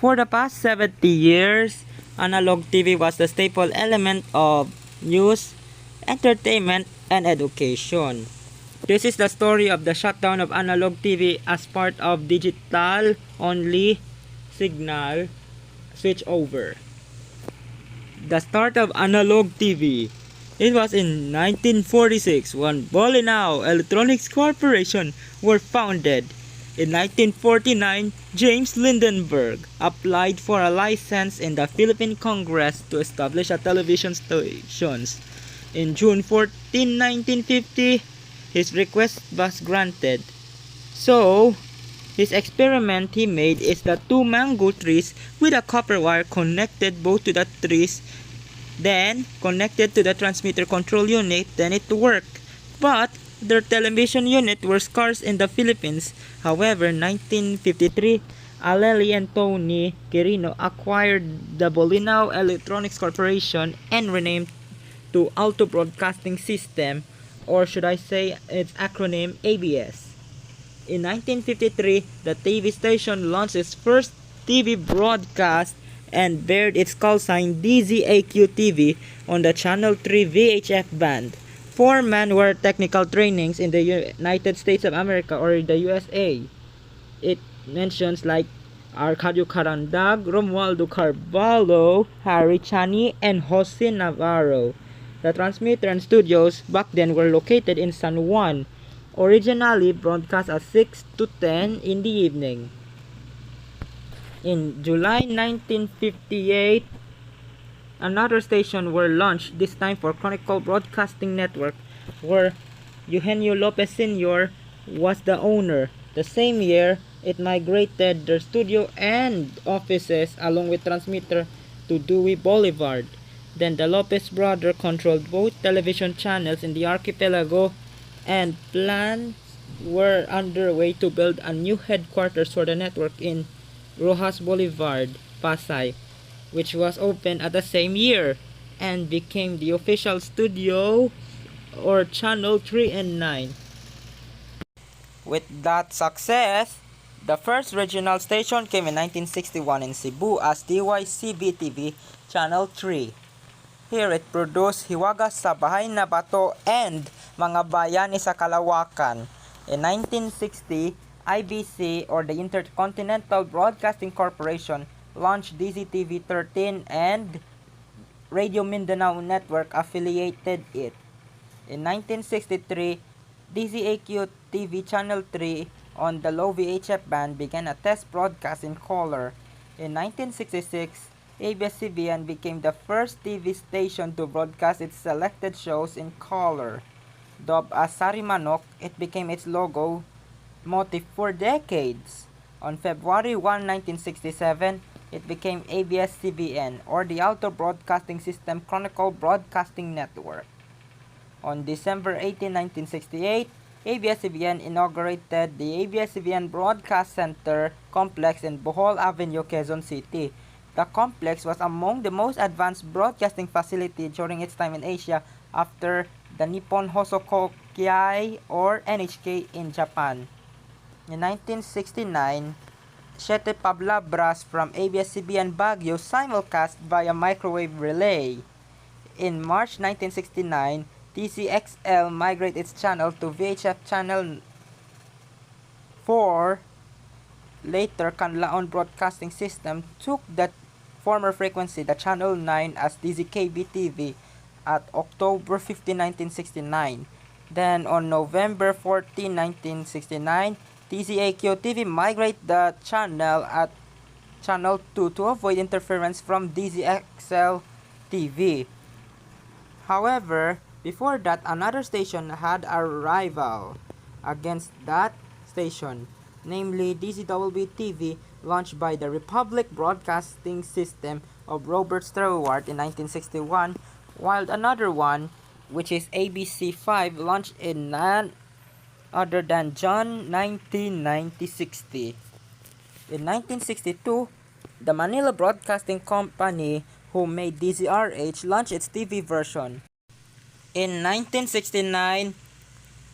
For the past 70 years, analog TV was the staple element of news, entertainment, and education. This is the story of the shutdown of analog TV as part of digital-only signal switchover. The start of analog TV. It was in 1946 when Bolinao Electronics Corporation were founded. In 1949, James Lindenberg applied for a license in the Philippine Congress to establish a television stations. In June 14, 1950, his request was granted. So, his experiment he made is the two mango trees with a copper wire connected both to the trees, then connected to the transmitter control unit, then it worked. But their television unit were scarce in the Philippines. However, 1953, Aleli and Tony Quirino acquired the Bolinao Electronics Corporation and renamed to Alto Broadcasting System, or should I say its acronym ABS. In 1953, the TV station launched its first TV broadcast and bared its call sign DZAQ-TV on the Channel 3 VHF band. 4 manual technical trainings in the United States of America or the USA. It mentions like Arcadio Carandag, Romualdo Carvalho, Harry Chani, and Jose Navarro. The transmitter and studios back then were located in San Juan, originally broadcast at 6 to 10 in the evening. In July 1958, another station were launched, this time for Chronicle Broadcasting Network, where Eugenio Lopez Sr. was the owner. The same year, it migrated their studio and offices along with transmitter to Dewey Boulevard. Then the Lopez brothers controlled both television channels in the archipelago, and plans were underway to build a new headquarters for the network in Rojas Boulevard, Pasay, which was opened at the same year and became the official studio or channel 3 and 9. With that success, the first regional station came in 1961 in Cebu as DYCB-TV Channel 3. Here it produced Hiwagas sa Bahay na Bato and Mga Bayani sa Kalawakan. In 1960, IBC or the Intercontinental Broadcasting Corporation launched DZTV 13 and Radio Mindanao Network affiliated it. In 1963, DZAQ TV Channel 3 on the low VHF band began a test broadcast in color. In 1966, ABS-CBN became the first TV station to broadcast its selected shows in color. Dubbed as Sari Manok, it became its logo motif for decades. On February 1, 1967, it became ABS-CBN or the Alto Broadcasting System Chronicle Broadcasting Network. On December 18, 1968, ABS-CBN inaugurated the ABS-CBN Broadcast Center complex in Bohol Avenue, Quezon City. The complex was among the most advanced broadcasting facility during its time in Asia after the Nippon Hosokokai or NHK in Japan. In 1969, Siete Palabras from ABS-CBN Baguio simulcast via microwave relay. In March 1969, TCXL migrated its channel to VHF channel 4. Later, Canlaon Broadcasting System took the former frequency, the channel 9, as DZKB-TV at October 15, 1969. Then on November 14, 1969, DZAQ-TV migrated the channel at channel 2 to avoid interference from DZXL-TV. However, before that, another station had a rival against that station, namely DZWB-TV, launched by the Republic Broadcasting System of Robert Stewart in 1961, while another one, which is ABC5, launched in none other than June 1960. In 1962, the Manila Broadcasting Company, who made DZRH, launched its TV version. In 1969,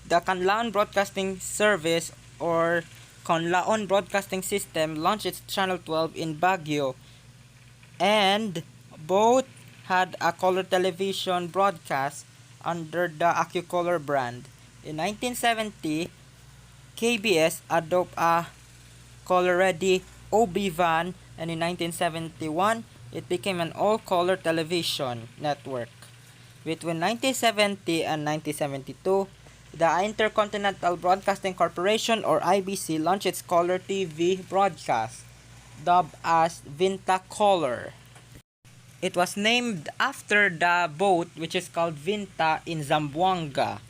the Canlaon Broadcasting Service or Conlaon Broadcasting System launched its Channel 12 in Baguio, and both had a color television broadcast under the AccuColor brand. In 1970, KBS adopted a color-ready OB van, and in 1971, it became an all-color television network. Between 1970 and 1972, the Intercontinental Broadcasting Corporation or IBC launched its color TV broadcast, dubbed as Vinta Color. It was named after the boat which is called Vinta in Zamboanga.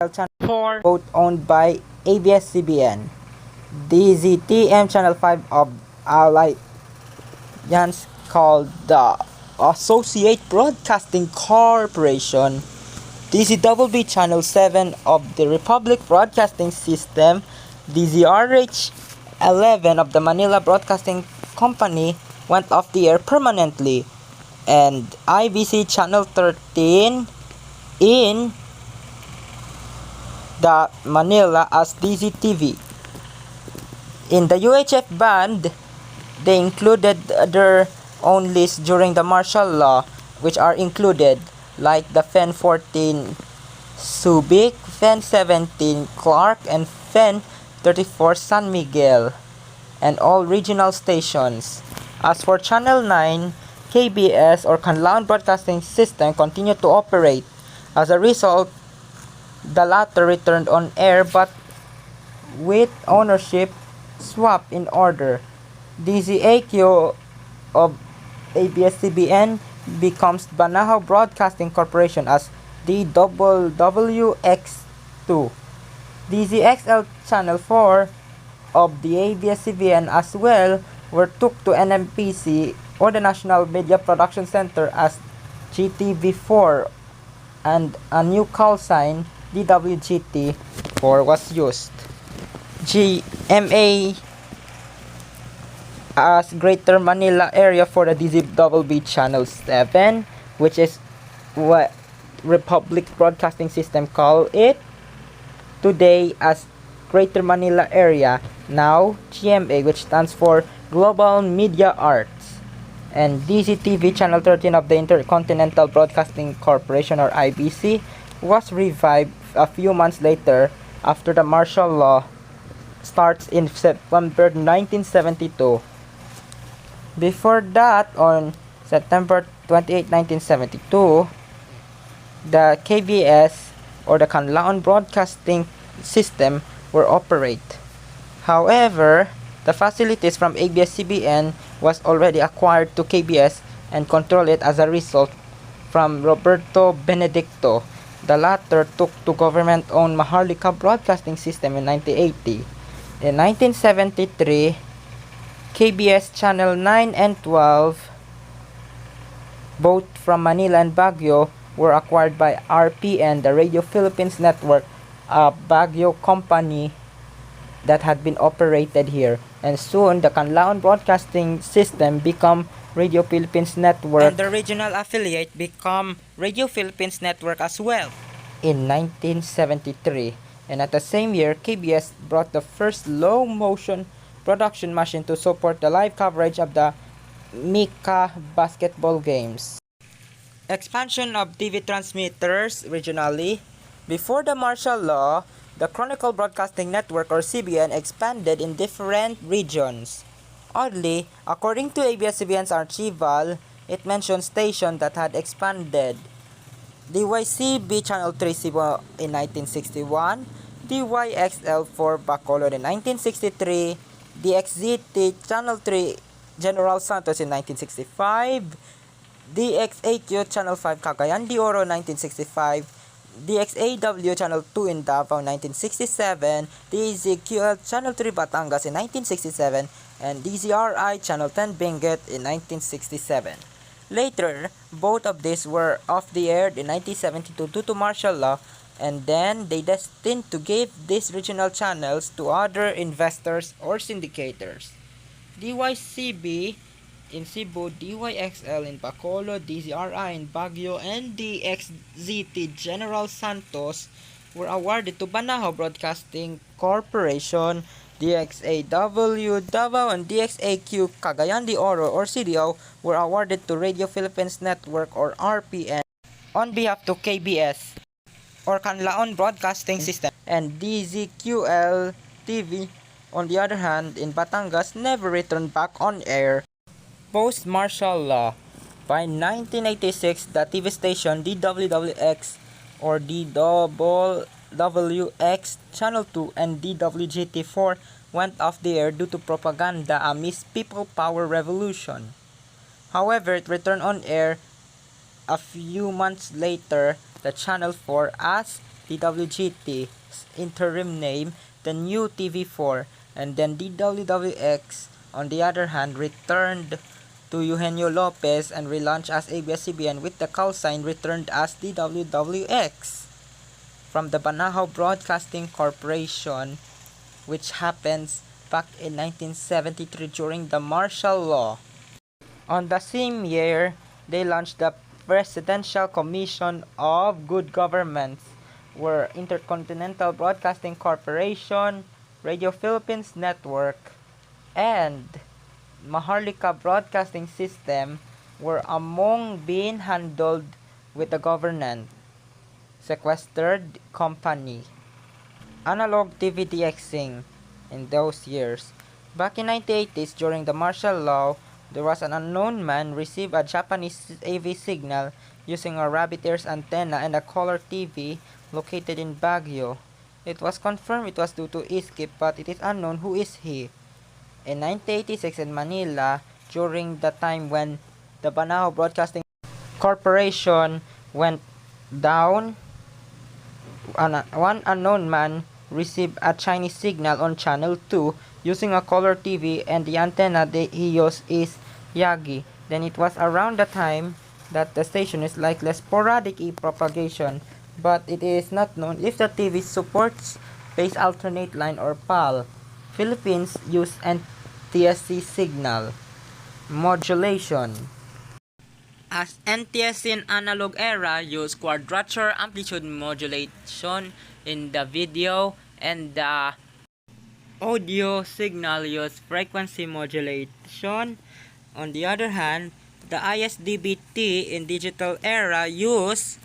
Channel 4, both owned by ABS-CBN. DZTM Channel 5 of Alliance called the Associate Broadcasting Corporation. DZBB Channel 7 of the Republic Broadcasting System. DZRH 11 of the Manila Broadcasting Company went off the air permanently. And IBC Channel 13 in the Manila as DZTV. In the UHF band, they included their own list during the martial law, which are included like the FEN 14 Subic, FEN 17 Clark, and FEN 34 San Miguel, and all regional stations. As for Channel 9, KBS or Canlaon Broadcasting System continued to operate. As a result, the latter returned on air but with ownership swap in order. DZAQ of ABS-CBN becomes Banahaw Broadcasting Corporation as DWX2. DZXL Channel 4 of the ABS-CBN as well were took to NMPC or the National Media Production Center as GTV4, and a new call sign DWGT4 was used. GMA as Greater Manila area for the DZBB Channel 7, which is what Republic Broadcasting System call it today as Greater Manila area, now GMA, which stands for Global Media Arts. And DZTV Channel 13 of the Intercontinental Broadcasting Corporation or IBC was revived a few months later after the martial law starts in September 1972. Before that, on September 28, 1972, the KBS or the Canlaon Broadcasting System were operate. However, the facilities from ABS-CBN was already acquired to KBS and controlled it as a result from Roberto Benedicto. The latter took to government-owned Maharlika Broadcasting System in 1980. In 1973, KBS Channel 9 and 12, both from Manila and Baguio, were acquired by RPN, the Radio Philippines Network, a Baguio company that had been operated here. And soon, the Canlaon Broadcasting System became Radio Philippines Network, and the regional affiliate became Radio Philippines Network as well in 1973. And at the same year, KBS brought the first low-motion production machine to support the live coverage of the Mika basketball games. Expansion of TV transmitters regionally. Before the martial law, the Chronicle Broadcasting Network or CBN expanded in different regions. Oddly, according to ABS-CBN's archival, it mentions stations that had expanded. DYCB Channel 3 Cebu in 1961, DYXL for Bacolod in 1963, DXZT Channel 3 General Santos in 1965, DXAQ Channel 5 Cagayan de Oro 1965, DXAW Channel 2 in Davao 1967, DZQL Channel 3 Batangas in 1967, and DZRI Channel 10 Benguet in 1967. Later, both of these were off the air in 1972 due to martial law, and then they destined to give these regional channels to other investors or syndicators. DYCB in Cebu, DYXL in Bacolod, DZRI in Baguio, and DXZT General Santos were awarded to Banahaw Broadcasting Corporation. DXAW Davao and DXAQ Cagayan de Oro or CDO were awarded to Radio Philippines Network or RPN on behalf to KBS or Canlaon Broadcasting System, and DZQL TV on the other hand in Batangas never returned back on air. Post-martial law. By 1986, the TV station DWWX or DWX Channel 2 and DWGT4 went off the air due to propaganda amidst People Power Revolution. However, it returned on air a few months later. The Channel 4 as DWGT's interim name, the new TV4, and then DWWX on the other hand returned to Eugenio Lopez and relaunched as ABS-CBN with the call sign returned as DWWX from the Banahaw Broadcasting Corporation, which happens back in 1973 during the martial law. On the same year, they launched the Presidential Commission of Good Governments, where Intercontinental Broadcasting Corporation, Radio Philippines Network, and Maharlika Broadcasting System were among being handled with the government sequestered company. Analog TV DXing in those years. Back in 1980s during the martial law, there was an unknown man received a Japanese AV signal using a rabbit ears antenna and a color TV located in Baguio. It was confirmed it was due to escape, but it is unknown who is he. In 1986 in Manila, during the time when the Banahaw Broadcasting Corporation went down, one unknown man received a Chinese signal on Channel 2 using a color TV, and the antenna he used is Yagi. Then it was around the time that the station is like less sporadic propagation, but it is not known if the TV supports phase alternate line or PAL. Philippines use NTSC signal modulation. As NTSC in analog era used quadrature amplitude modulation in the video, and the audio signal used frequency modulation. On the other hand, the ISDBT in digital era use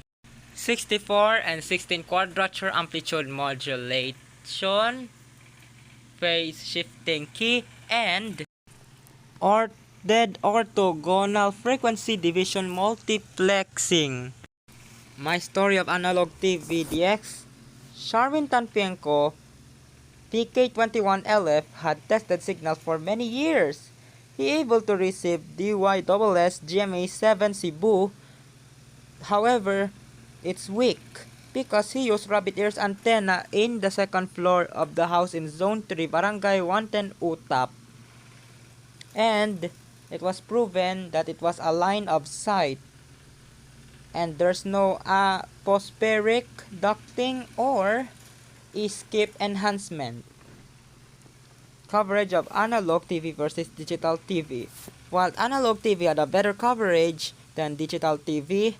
64 and 16 quadrature amplitude modulation, phase shifting key, and orthogonal frequency division multiplexing. My story of analog TV DX. Sharwin Tanpienko, PK21LF, had tested signals for many years. He able to receive DYSS GMA7 Cebu. However, it's weak because he used rabbit ears antenna in the second floor of the house in Zone 3, Barangay 110 Utap. And it was proven that it was a line of sight, and there's no atmospheric ducting or escape enhancement. Coverage of analog TV versus digital TV. While analog TV had a better coverage than digital TV,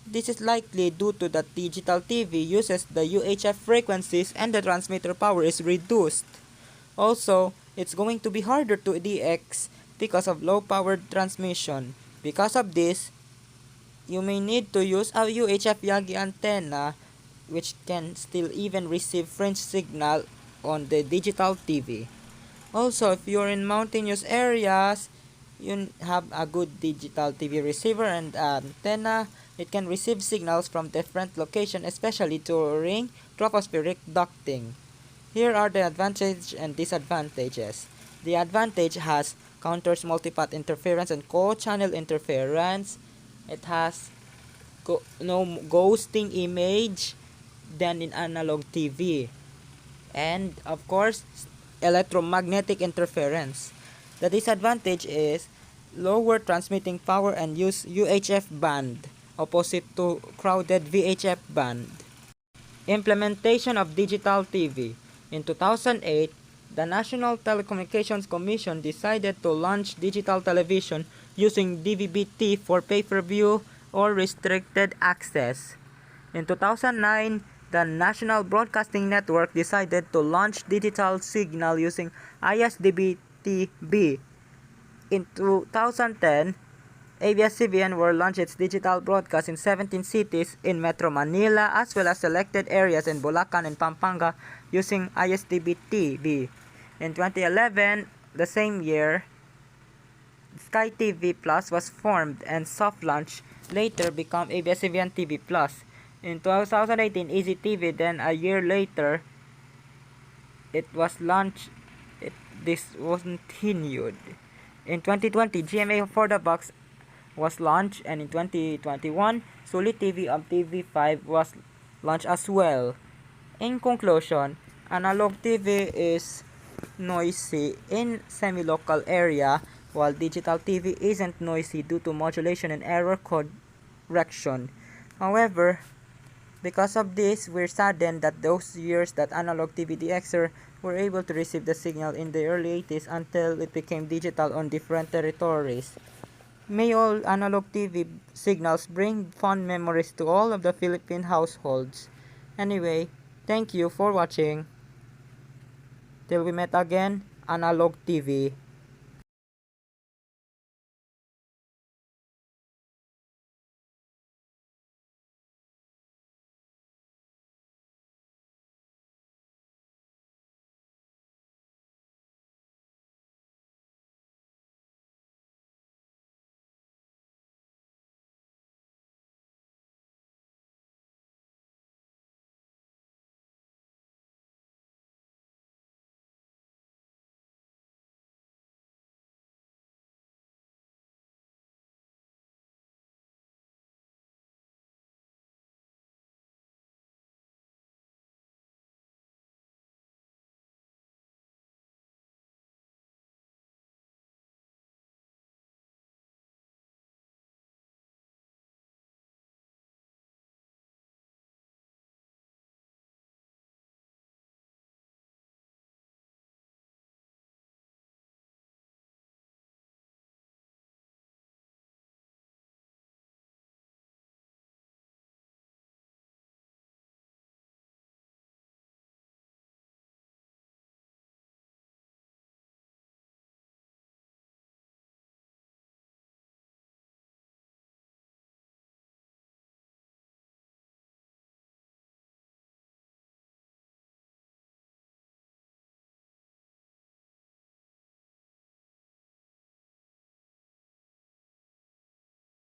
this is likely due to that digital TV uses the UHF frequencies and the transmitter power is reduced. Also, it's going to be harder to DX because of low powered transmission. Because of this, you may need to use a UHF Yagi antenna, which can still even receive French signal on the digital TV. Also, if you're in mountainous areas, you have a good digital TV receiver and antenna. It can receive signals from different locations, especially during tropospheric ducting. Here are the advantages and disadvantages. The advantage has counters multipath interference and co-channel interference. It has no ghosting image than in analog TV. And of course, electromagnetic interference. The disadvantage is lower transmitting power and use UHF band opposite to crowded VHF band. Implementation of digital TV. In 2008, the National Telecommunications Commission decided to launch digital television using DVB-T for pay-per-view or restricted access. In 2009, the National Broadcasting Network decided to launch digital signal using ISDB-TB. In 2010, ABS-CBN will launch its digital broadcast in 17 cities in Metro Manila as well as selected areas in Bulacan and Pampanga using ISDB-TV. In 2011, the same year, Sky TV Plus was formed and soft launch later became ABS-CBN TV Plus. In 2018, Easy TV, then a year later, it was launched. This was continued. In 2020, GMA for the Box was launched, and in 2021, Sulit TV on TV5 was launched as well. In conclusion, analog TV is noisy in semi-local area, while digital TV isn't noisy due to modulation and error correction. However, because of this, we're saddened that those years that analog TV DXer were able to receive the signal in the early 80s until it became digital on different territories. May all analog TV signals bring fond memories to all of the Philippine households. Anyway, thank you for watching. Till we met again, analog TV.